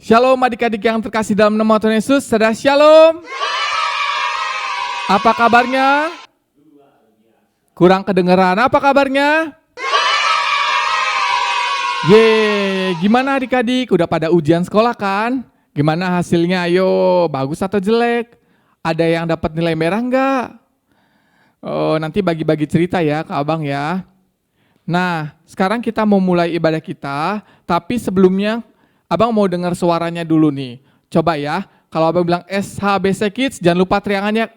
Shalom adik-adik yang terkasih dalam nama Tuhan Yesus. Saudara shalom. Apa kabarnya? Kurang kedengeran. Apa kabarnya? Gimana adik-adik? Udah pada ujian sekolah kan? Gimana hasilnya? Ayo, bagus atau jelek? Ada yang dapat nilai merah enggak? Oh, nanti bagi-bagi cerita ya ke abang ya. Nah, sekarang kita mau mulai ibadah kita, tapi sebelumnya abang mau dengar suaranya dulu nih. Coba ya, kalau abang bilang SHBC Kids, jangan lupa teriakan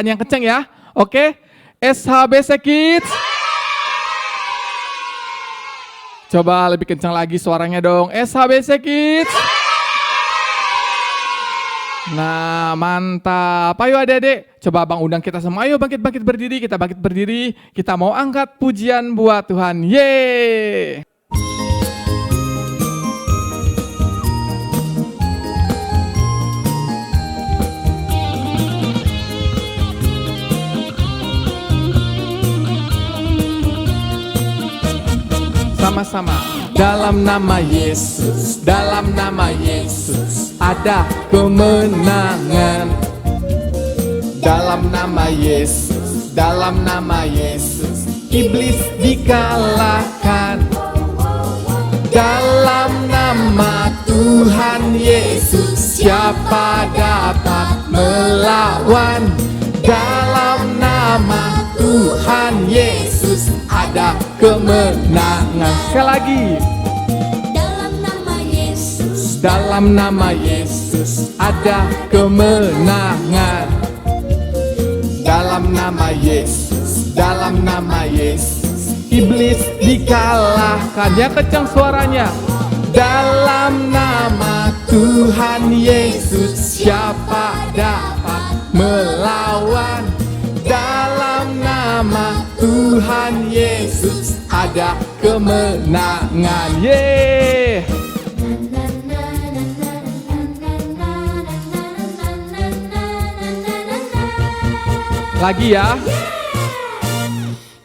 yang kenceng ya. Oke? SHBC Kids. Coba lebih kencang lagi suaranya dong. SHBC Kids. Nah, mantap. Ayo adik-adik, coba abang undang kita semua. Ayo bangkit berdiri, kita bangkit berdiri. Kita mau angkat pujian buat Tuhan. Yeay. Sama-sama. Dalam nama Yesus, dalam nama Yesus ada kemenangan. Dalam nama Yesus, dalam nama Yesus iblis dikalahkan. Dalam nama Tuhan Yesus siapa dapat melawan? Dalam nama Tuhan Yesus ada kemenangan. Sekali lagi. Dalam nama Yesus ada kemenangan. Dalam nama Yesus, dalam nama Yesus iblis dikalahkan. Yang kencang suaranya. Dalam nama Tuhan Yesus siapa dapat melawan? Dalam nama Tuhan Yesus ada kemenangan. Yeay. Lagi ya.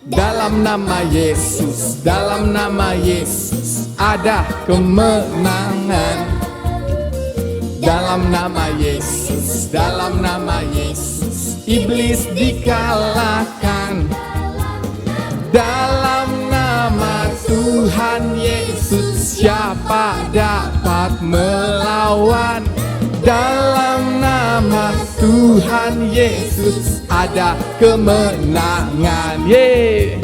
Dalam nama Yesus, dalam nama Yesus ada kemenangan. Dalam nama Yesus, dalam nama Yesus iblis dikalahkan. Dalam nama Tuhan Yesus siapa dapat melawan? Dalam nama Tuhan Yesus ada kemenangan. Yeay.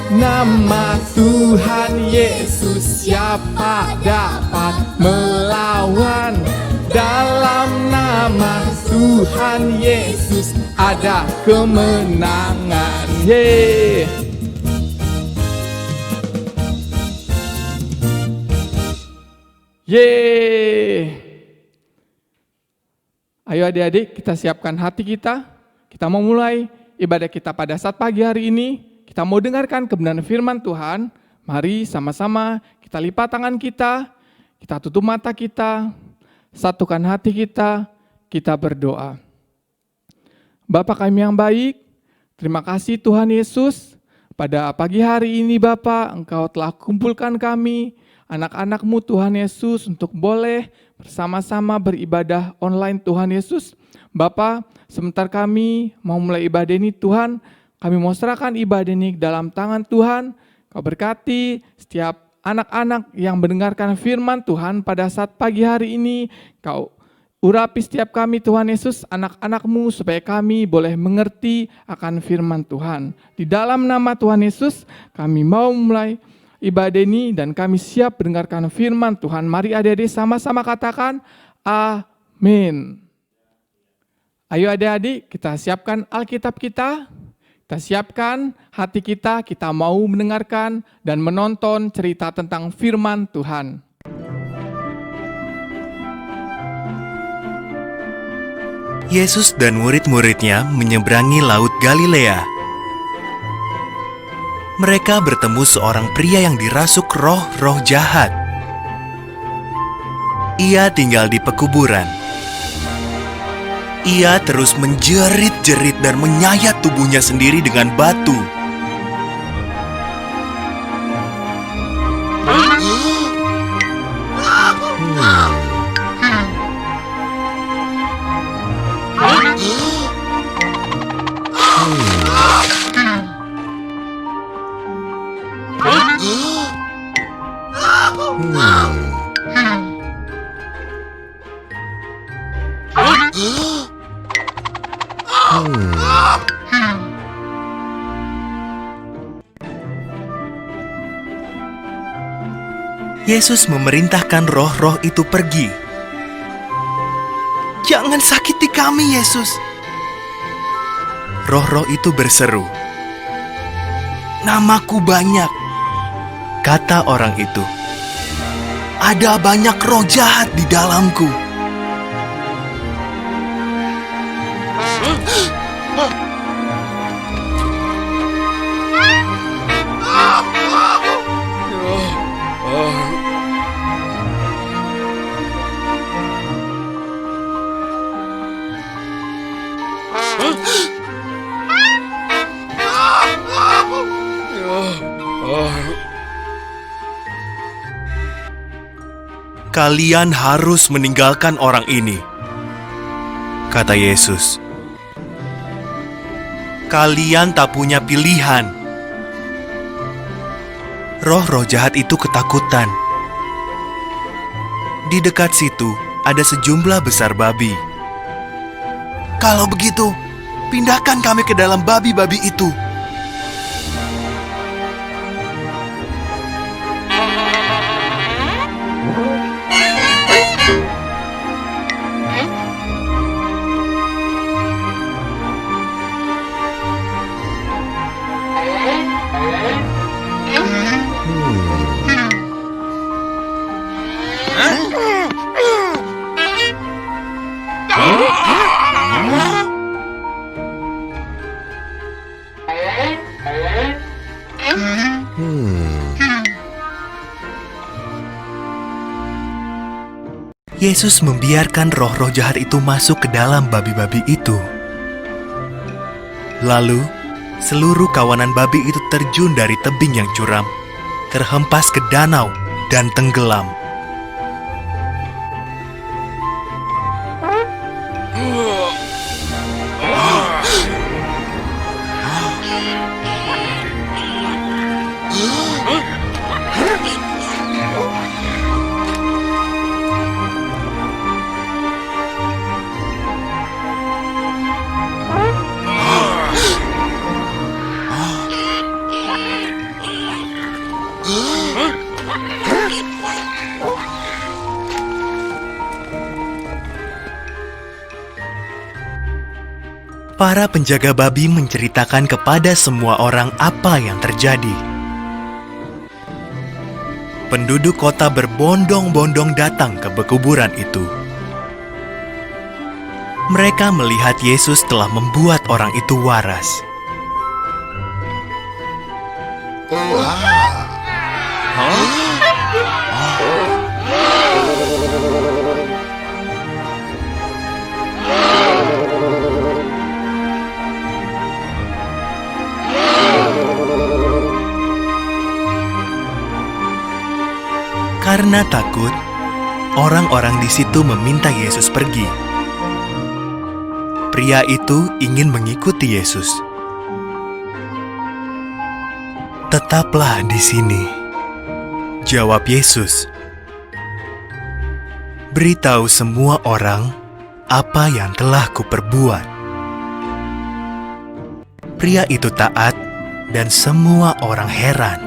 Nama Tuhan Yesus siapa dapat melawan? Dalam nama Tuhan Yesus ada kemenangan. Yeay. Yeay. Ayo adik-adik, kita siapkan hati kita. Kita mau mulai ibadah kita pada saat pagi hari ini. Kita mau dengarkan kebenaran firman Tuhan. Mari sama-sama kita lipat tangan kita tutup mata kita, satukan hati kita berdoa. Bapa kami yang baik, terima kasih Tuhan Yesus. Pada pagi hari ini Bapa, Engkau telah kumpulkan kami, anak-anak-Mu Tuhan Yesus, untuk boleh bersama-sama beribadah online Tuhan Yesus. Bapa, sebentar kami mau mulai ibadah ini Tuhan, kami mau serahkan ibadah ini dalam tangan Tuhan. Kau berkati setiap anak-anak yang mendengarkan firman Tuhan pada saat pagi hari ini. Kau urapi setiap kami Tuhan Yesus, anak-anak-Mu, supaya kami boleh mengerti akan firman Tuhan. Di dalam nama Tuhan Yesus, kami mau mulai ibadah ini dan kami siap mendengarkan firman Tuhan. Mari adik-adik sama-sama katakan amin. Ayo adik-adik, kita siapkan Alkitab kita. Kita siapkan hati kita mau mendengarkan dan menonton cerita tentang firman Tuhan. Yesus dan murid-muridnya menyeberangi Laut Galilea. Mereka bertemu seorang pria yang dirasuk roh-roh jahat. Ia tinggal di pekuburan. Ia terus menjerit-jerit dan menyayat tubuhnya sendiri dengan batu. Yesus memerintahkan roh-roh itu pergi. "Jangan sakiti kami, Yesus!" Roh-roh itu berseru. "Namaku banyak," kata orang itu. "Ada banyak roh jahat di dalamku." "Kalian harus meninggalkan orang ini," kata Yesus. "Kalian tak punya pilihan." Roh-roh jahat itu ketakutan. Di dekat situ ada sejumlah besar babi. "Kalau begitu, pindahkan kami ke dalam babi-babi itu," Yesus membiarkan roh-roh jahat itu masuk ke dalam babi-babi itu. Lalu, seluruh kawanan babi itu terjun dari tebing yang curam, terhempas ke danau dan tenggelam. Para penjaga babi menceritakan kepada semua orang apa yang terjadi. Penduduk kota berbondong-bondong datang ke pekuburan itu. Mereka melihat Yesus telah membuat orang itu waras. Karena takut, orang-orang di situ meminta Yesus pergi. Pria itu ingin mengikuti Yesus. "Tetaplah di sini," jawab Yesus. "Beritahu semua orang apa yang telah kuperbuat." Pria itu taat dan semua orang heran.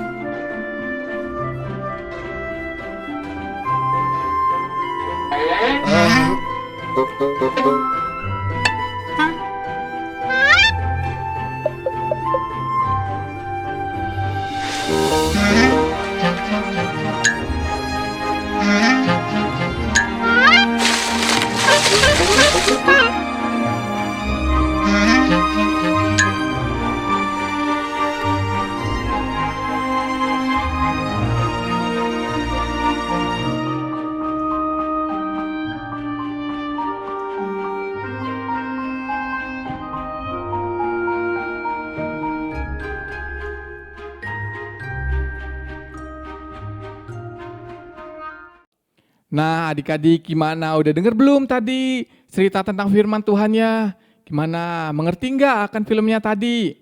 Nah, adik-adik gimana? Udah denger belum tadi cerita tentang firman Tuhannya? Gimana? Mengerti nggak akan filmnya tadi?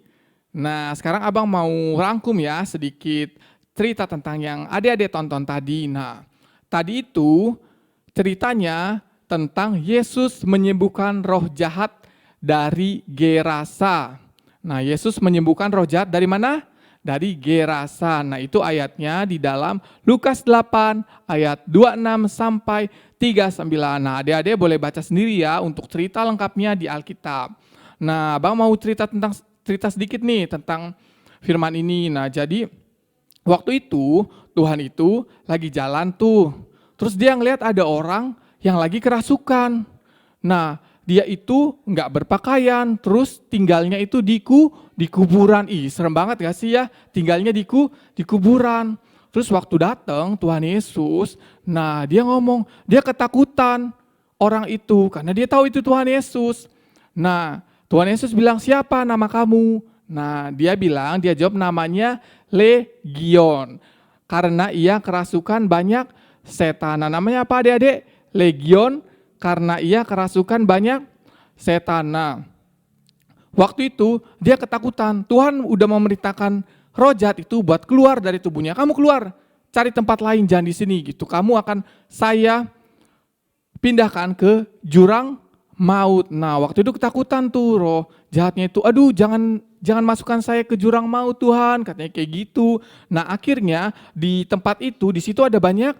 Nah, sekarang abang mau rangkum ya sedikit cerita tentang yang adik-adik tonton tadi. Nah, tadi itu ceritanya tentang Yesus menyembuhkan roh jahat dari Gerasa. Nah, Yesus menyembuhkan roh jahat dari mana? dari Gerasa. Nah, itu ayatnya di dalam Lukas 8 ayat 26 sampai 39. Nah, adik-adik boleh baca sendiri ya untuk cerita lengkapnya di Alkitab. Nah, Abang mau cerita sedikit nih tentang firman ini. Nah, jadi waktu itu Tuhan itu lagi jalan tuh. Terus dia ngeliat ada orang yang lagi kerasukan. Nah, dia itu nggak berpakaian, terus tinggalnya itu di kuburan. Ih, serem banget gak sih ya? Tinggalnya di kuburan. Terus waktu datang Tuhan Yesus, nah dia ngomong, dia ketakutan orang itu karena dia tahu itu Tuhan Yesus. Nah, Tuhan Yesus bilang, "Siapa nama kamu?" Nah, dia jawab namanya Legion. Karena ia kerasukan banyak setan. Nah, namanya apa adik-adik? Legion, karena ia kerasukan banyak setan. Nah, waktu itu dia ketakutan. Tuhan udah memerintahkan roh jahat itu buat keluar dari tubuhnya. Kamu keluar, cari tempat lain, jangan di sini gitu. Kamu akan saya pindahkan ke jurang maut. Nah, waktu itu ketakutan tuh roh jahatnya itu. Aduh, jangan masukkan saya ke jurang maut Tuhan, katanya kayak gitu. Nah, akhirnya di tempat itu, di situ ada banyak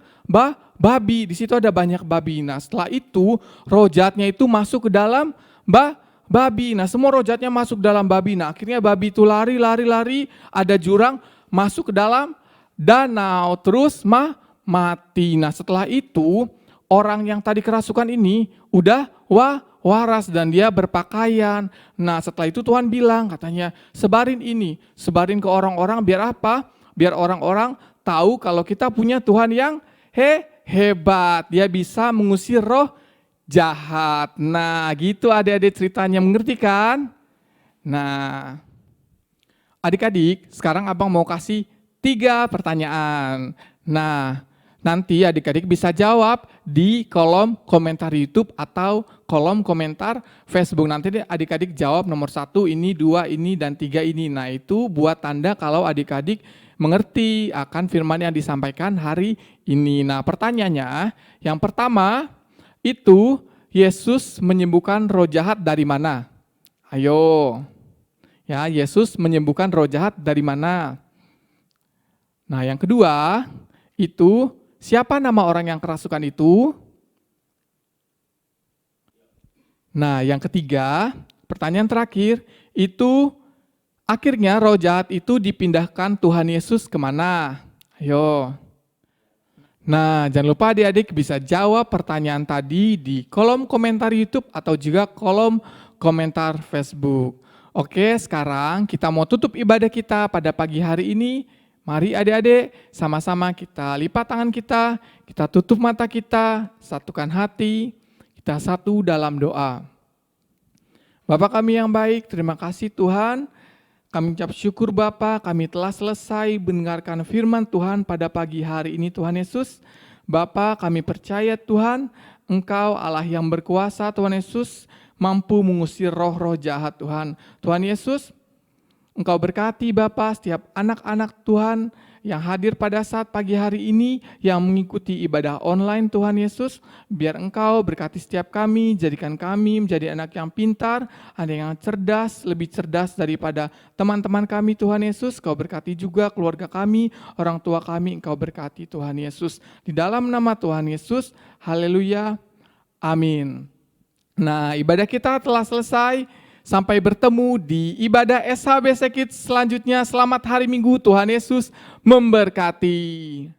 babi, di situ ada banyak babi. Nah, setelah itu roh jahatnya itu masuk ke dalam babi. Nah, semua roh jahatnya masuk dalam babi. Nah, akhirnya babi itu lari, ada jurang, masuk ke dalam danau, terus mati. Nah, setelah itu orang yang tadi kerasukan ini udah waras dan dia berpakaian. Nah, setelah itu Tuhan bilang, katanya, sebarin ke orang-orang biar apa? Biar orang-orang tahu kalau kita punya Tuhan yang hebat. Dia bisa mengusir roh jahat. Nah, gitu adik-adik ceritanya, mengerti kan? Nah, adik-adik, sekarang Abang mau kasih 3 pertanyaan. Nah, nanti adik-adik bisa jawab di kolom komentar YouTube atau kolom komentar Facebook. Nanti adik-adik jawab nomor 1 ini, 2 ini, dan 3 ini. Nah, itu buat tanda kalau adik-adik mengerti akan firman yang disampaikan hari ini. Nah, pertanyaannya, yang pertama itu Yesus menyembuhkan roh jahat dari mana? Ayo. Ya, Yesus menyembuhkan roh jahat dari mana? Nah, yang kedua itu siapa nama orang yang kerasukan itu? Nah, yang ketiga, pertanyaan terakhir, itu akhirnya roh jahat itu dipindahkan Tuhan Yesus kemana? Ayo. Nah, jangan lupa adik-adik bisa jawab pertanyaan tadi di kolom komentar YouTube atau juga kolom komentar Facebook. Oke, sekarang kita mau tutup ibadah kita pada pagi hari ini. Mari adik-adik, sama-sama kita lipat tangan kita tutup mata kita, satukan hati, kita satu dalam doa. Bapa kami yang baik, terima kasih Tuhan. Kami ucap syukur Bapa, kami telah selesai mendengarkan firman Tuhan pada pagi hari ini Tuhan Yesus. Bapa, kami percaya Tuhan, Engkau Allah yang berkuasa Tuhan Yesus, mampu mengusir roh-roh jahat Tuhan. Tuhan Yesus, Engkau berkati Bapa setiap anak-anak Tuhan yang hadir pada saat pagi hari ini, yang mengikuti ibadah online Tuhan Yesus. Biar Engkau berkati setiap kami, jadikan kami menjadi anak yang pintar, anak yang cerdas, lebih cerdas daripada teman-teman kami Tuhan Yesus. Engkau berkati juga keluarga kami, orang tua kami, Engkau berkati Tuhan Yesus. Di dalam nama Tuhan Yesus, haleluya, amin. Nah, ibadah kita telah selesai. Sampai bertemu di ibadah SHBC Kids selanjutnya. Selamat hari Minggu, Tuhan Yesus memberkati.